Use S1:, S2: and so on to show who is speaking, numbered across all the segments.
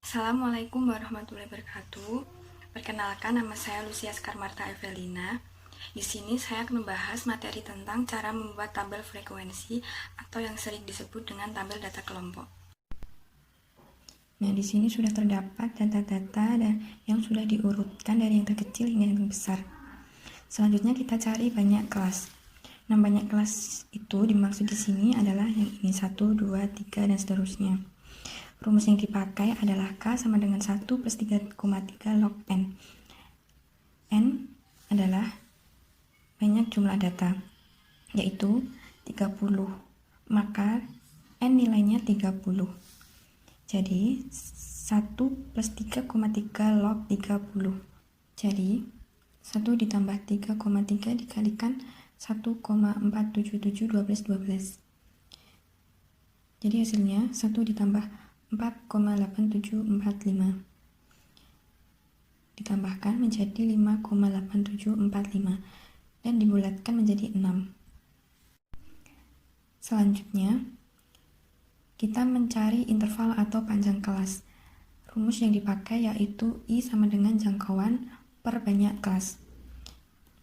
S1: Assalamualaikum warahmatullahi wabarakatuh. Perkenalkan, nama saya Lucia Skarmarta Evelina. Di sini saya akan membahas materi tentang cara membuat tabel frekuensi atau yang sering disebut dengan tabel data kelompok. Nah, di sini sudah terdapat data-data yang sudah diurutkan dari yang terkecil hingga yang terbesar. Selanjutnya kita cari banyak kelas. Nah, banyak kelas itu dimaksud di sini adalah yang ini 1, 2, 3 dan seterusnya. Rumus yang dipakai adalah K sama dengan 1 plus 3,3 log N. N adalah banyak jumlah data, yaitu 30. Maka N nilainya 30. Jadi 1 plus 3,3 log 30. Jadi 1 ditambah 3,3 dikalikan 1,477 12. Jadi hasilnya 1 ditambah 4,8745 ditambahkan menjadi 5,8745 dan dibulatkan menjadi 6. Selanjutnya kita mencari interval atau panjang kelas. Rumus yang dipakai yaitu I sama dengan jangkauan per banyak kelas.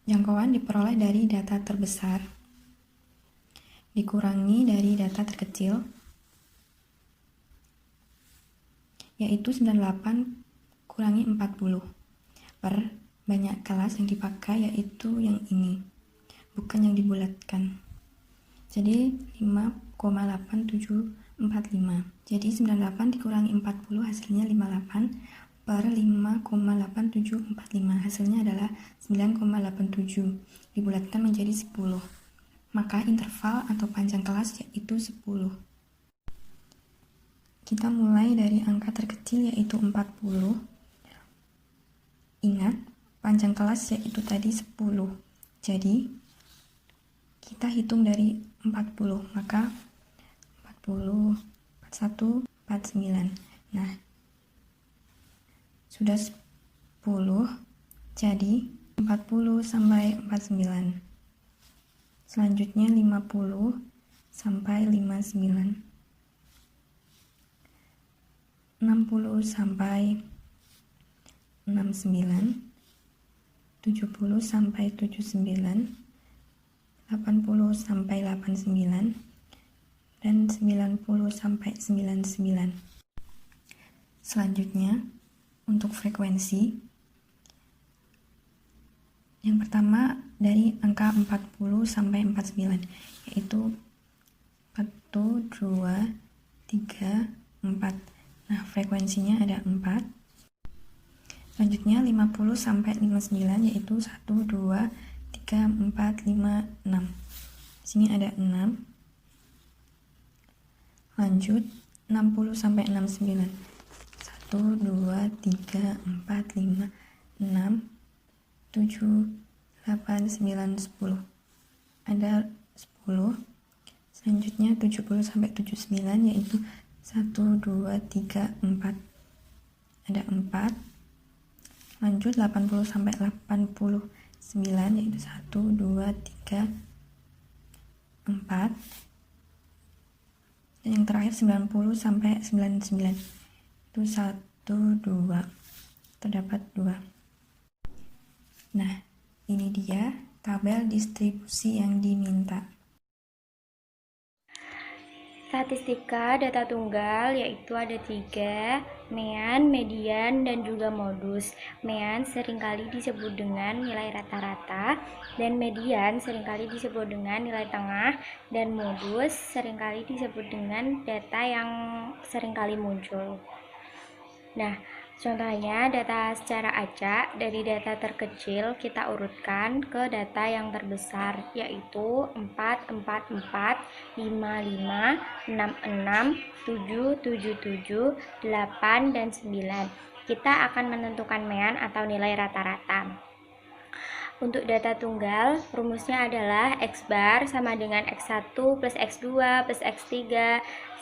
S1: Jangkauan diperoleh dari data terbesar dikurangi dari data terkecil, yaitu 98 kurangi 40 per banyak kelas yang dipakai yaitu yang ini, bukan yang dibulatkan. Jadi 5,8745. Jadi 98 dikurangi 40 hasilnya 58 per 5,8745 hasilnya adalah 9,87 dibulatkan menjadi 10. Maka interval atau panjang kelas yaitu 10. Kita mulai dari angka terkecil yaitu 40. Ingat, panjang kelas yaitu tadi 10. Jadi, kita hitung dari 40. Maka 40, 41, 49. Nah, sudah 10. Jadi, 40 sampai 49. Selanjutnya 50 sampai 59. 60 sampai 69, 70 sampai 79, 80 sampai 89, dan 90 sampai 99. Selanjutnya, untuk frekuensi, yang pertama dari angka 40 sampai 49, yaitu 1, 2, 3, 4. Nah, frekuensinya ada 4. Selanjutnya 50 sampai 59 yaitu 1, 2, 3, 4, 5, 6. Di sini ada 6. Lanjut 60 sampai 69. 1, 2, 3, 4, 5, 6, 7, 8, 9, 10. Ada 10. Selanjutnya 70 sampai 79 yaitu 1, 2, 3, 4. Ada 4. Lanjut 80 sampai 89 yaitu 1, 2, 3, 4. Dan yang terakhir 90 sampai 99 itu 1, 2. Terdapat 2. Nah, ini dia tabel distribusi yang diminta.
S2: Statistika data tunggal yaitu ada 3, mean, median, dan juga modus. Mean seringkali disebut dengan nilai rata-rata, dan median seringkali disebut dengan nilai tengah, dan modus seringkali disebut dengan data yang seringkali muncul. Nah, contohnya data secara acak dari data terkecil kita urutkan ke data yang terbesar, yaitu 4, 4, 4, 5, 5, 6, 6, 7, 7, 7, 8, dan 9. Kita akan menentukan mean atau nilai rata-rata. Untuk data tunggal, rumusnya adalah X bar sama dengan X1 plus X2 plus X3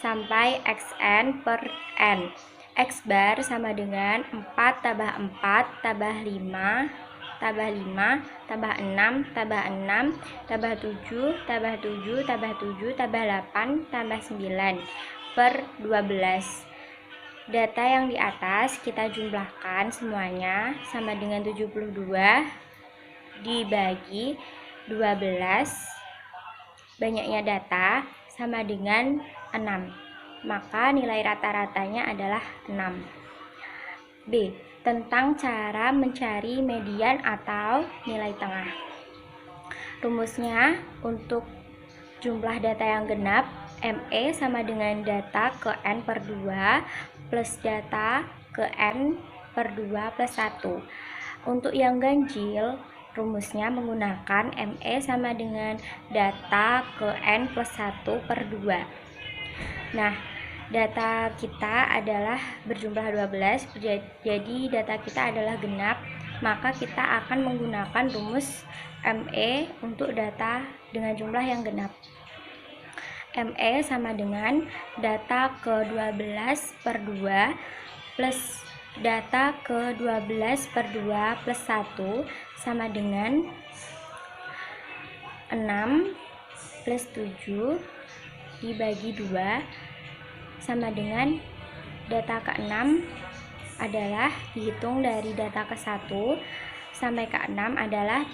S2: sampai Xn per N. X bar sama dengan 4 tambah 4 tambah 5 tambah 5 tambah 6 tambah 6 tambah 7 tambah 7 tambah 7 tambah 8 tambah 9 per 12. Data yang di atas kita jumlahkan semuanya sama dengan 72 dibagi 12, banyaknya data sama dengan 6. Maka nilai rata-ratanya adalah 6. B. Tentang cara mencari median atau nilai tengah. Rumusnya untuk jumlah data yang genap, ME sama dengan data ke N per 2 plus data ke N per 2 plus 1. Untuk yang ganjil, rumusnya menggunakan ME sama dengan data ke N plus 1 per 2. Nah, data kita adalah berjumlah 12, jadi data kita adalah genap, maka kita akan menggunakan rumus ME untuk data dengan jumlah yang genap. ME sama dengan data ke 12 per 2 plus data ke 12 per 2 plus 1 sama dengan 6 plus 7 dibagi 2 sama dengan data ke 6 adalah dihitung dari data ke 1 sampai ke 6 adalah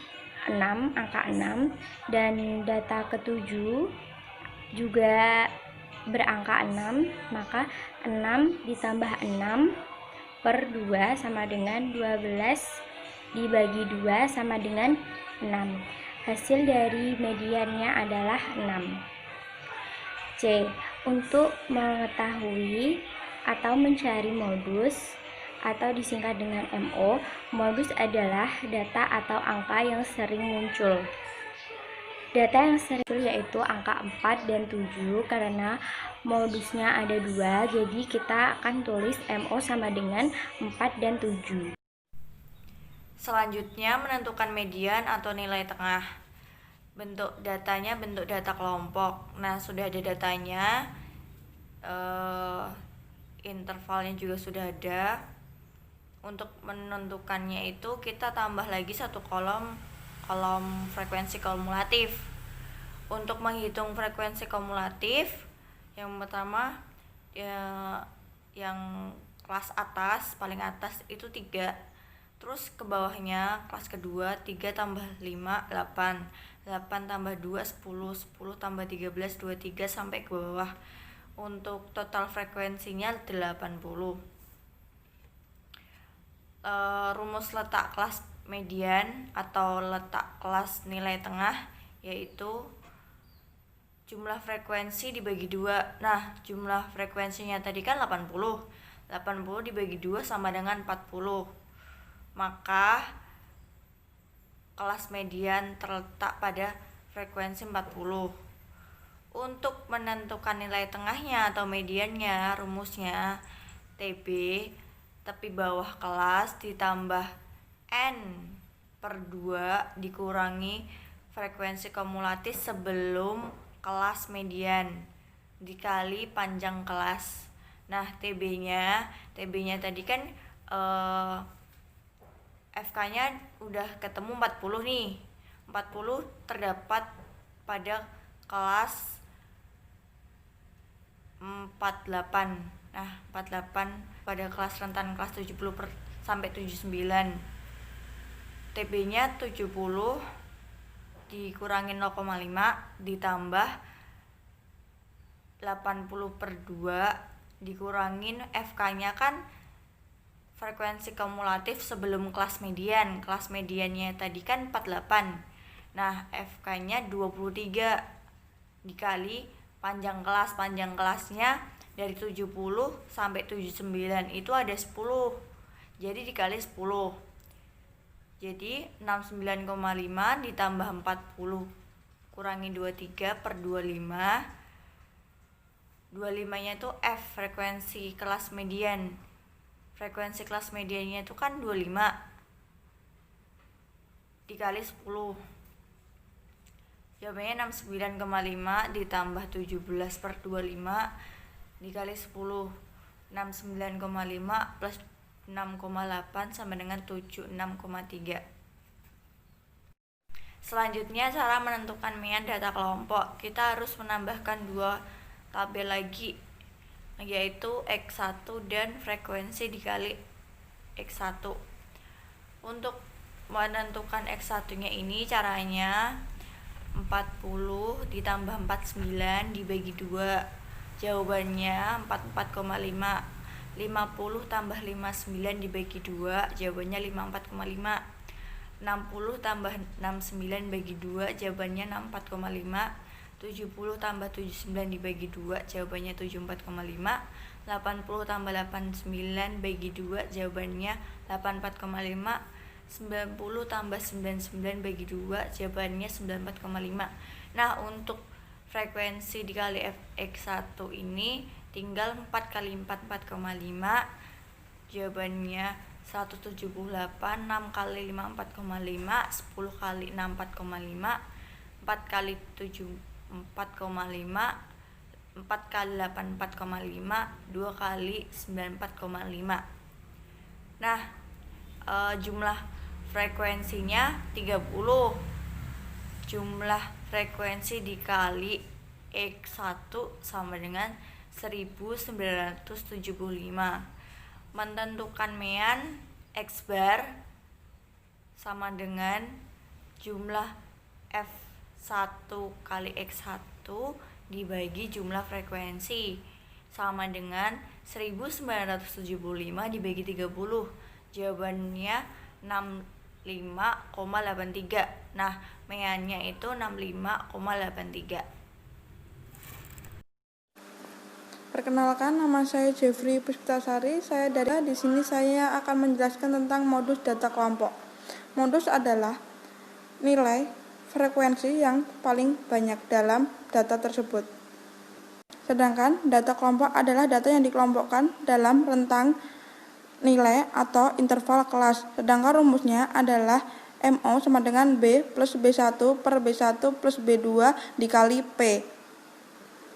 S2: 6, angka 6, dan data ke 7 juga berangka 6, maka 6 ditambah 6 per 2 sama dengan 12 dibagi 2 sama dengan 6. Hasil dari mediannya adalah 6. C. Untuk mengetahui atau mencari modus atau disingkat dengan MO, modus adalah data atau angka yang sering muncul. Data yang sering muncul yaitu angka 4 dan 7 karena modusnya ada 2, jadi kita akan tulis MO sama dengan 4 dan 7.
S3: Selanjutnya menentukan median atau nilai tengah. Bentuk datanya bentuk data kelompok. Nah, sudah ada datanya, intervalnya juga sudah ada. Untuk menentukannya itu kita tambah lagi satu kolom frekuensi kumulatif. Untuk menghitung frekuensi kumulatif, yang pertama yang kelas atas, paling atas itu 3. Terus ke bawahnya kelas kedua 3 tambah 5 8, 8 tambah 2 10, 10 tambah 13 23 sampai ke bawah. Untuk total frekuensinya 80. Rumus letak kelas median atau letak kelas nilai tengah yaitu jumlah frekuensi dibagi 2. Nah, jumlah frekuensinya tadi kan 80. 80 dibagi 2 sama dengan 40. Maka kelas median terletak pada frekuensi 40. Untuk menentukan nilai tengahnya atau mediannya, rumusnya TB, tepi bawah kelas ditambah N per 2 dikurangi frekuensi kumulatif sebelum kelas median dikali panjang kelas. Nah, TB-nya tadi kan FK-nya udah ketemu 40 nih. 40 terdapat pada kelas 48. Nah, 48 pada kelas rentan kelas 70 sampai 79. TB-nya 70 dikurangin 0,5 ditambah 80 per 2 dikurangin FK-nya kan frekuensi kumulatif sebelum kelas median. Kelas mediannya tadi kan 48. Nah, FK-nya 23 dikali panjang kelas. Panjang kelasnya dari 70 sampai 79 itu ada 10. Jadi dikali 10. Jadi 69,5 ditambah 40 kurangi 23 per 25. 25-nya itu F, frekuensi kelas median. Frekuensi kelas mediannya itu kan 25 dikali 10. Jawabannya 69,5 ditambah 17 per 25 dikali 10. 69,5 plus 6,8 sama dengan 76,3. Selanjutnya cara menentukan median data kelompok. Kita harus menambahkan 2 tabel lagi. yaitu X1 dan frekuensi dikali X1. Untuk menentukan X1-nya ini caranya 40 ditambah 49 dibagi 2. Jawabannya 44,5. 50 tambah 59 dibagi 2, jawabannya 54,5. 60 tambah 69 bagi 2, jawabannya 64,5. 70 tambah 79 dibagi 2, jawabannya 74,5. 80 tambah 89 bagi 2, jawabannya 84,5. 90 tambah 99 bagi 2, jawabannya 94,5. Nah, untuk frekuensi dikali X1 ini tinggal 4 kali 4, 4,5. Jawabannya 178. 6 kali 5, 4,5. 10 kali 6, 4,5. 4 kali 7, 4,5. 4 kali 8, 4,5. 2 kali 9, 4,5. Nah, jumlah frekuensinya 30. Jumlah frekuensi dikali X1 sama dengan 1975. Menentukan mean X bar sama dengan jumlah F1 kali X1 dibagi jumlah frekuensi sama dengan 1975 dibagi 30. Jawabannya 65,83. Nah, meannya itu 65,83.
S4: Perkenalkan, nama saya Jeffrey Puspitasari. Di sini saya akan menjelaskan tentang modus data kelompok. Modus adalah nilai frekuensi yang paling banyak dalam data tersebut. Sedangkan data kelompok adalah data yang dikelompokkan dalam rentang nilai atau interval kelas. Sedangkan rumusnya adalah MO sama dengan B plus B1 per B1 plus B2 dikali P.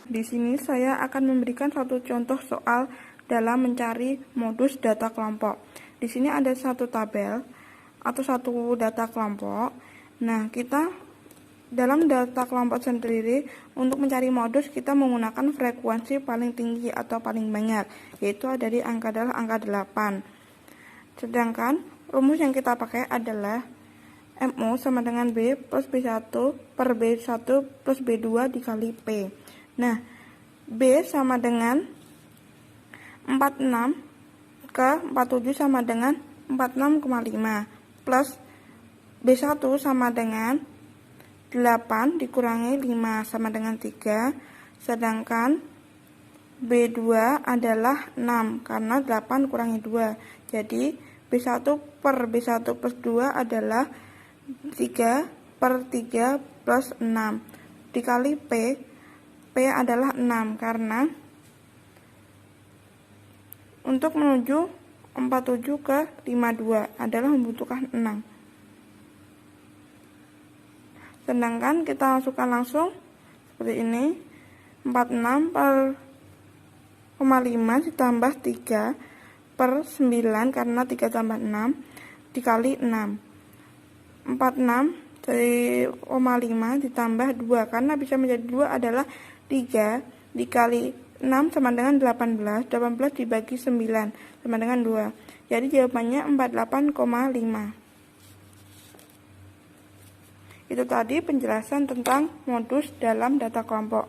S4: Di sini saya akan memberikan satu contoh soal dalam mencari modus data kelompok. Di sini ada satu tabel atau satu data kelompok. Nah, kita dalam data kelompok sendiri untuk mencari modus kita menggunakan frekuensi paling tinggi atau paling banyak, yaitu dari adalah angka 8. Sedangkan rumus yang kita pakai adalah MO sama dengan B plus B1 per B1 plus B2 dikali P. Nah, B sama dengan 46 ke 47 sama dengan 46,5 plus B1 sama dengan 8 dikurangi 5 sama dengan 3, sedangkan B2 adalah 6 karena 8 kurangi 2. Jadi B1 per B1 plus 2 adalah 3 per 3 plus 6 dikali P. P adalah 6 karena untuk menuju 47 ke 52 adalah membutuhkan 6. Sedangkan kita masukkan langsung seperti ini. 46 per 5 ditambah 3 per 9 karena 3 tambah 6 dikali 6. 46 dari 5 ditambah 2 karena bisa menjadi 2 adalah 3 dikali 6 sama dengan 18. 18 dibagi 9 sama dengan 2. Jadi jawabannya 48,5. Itu tadi penjelasan tentang modus dalam data kelompok.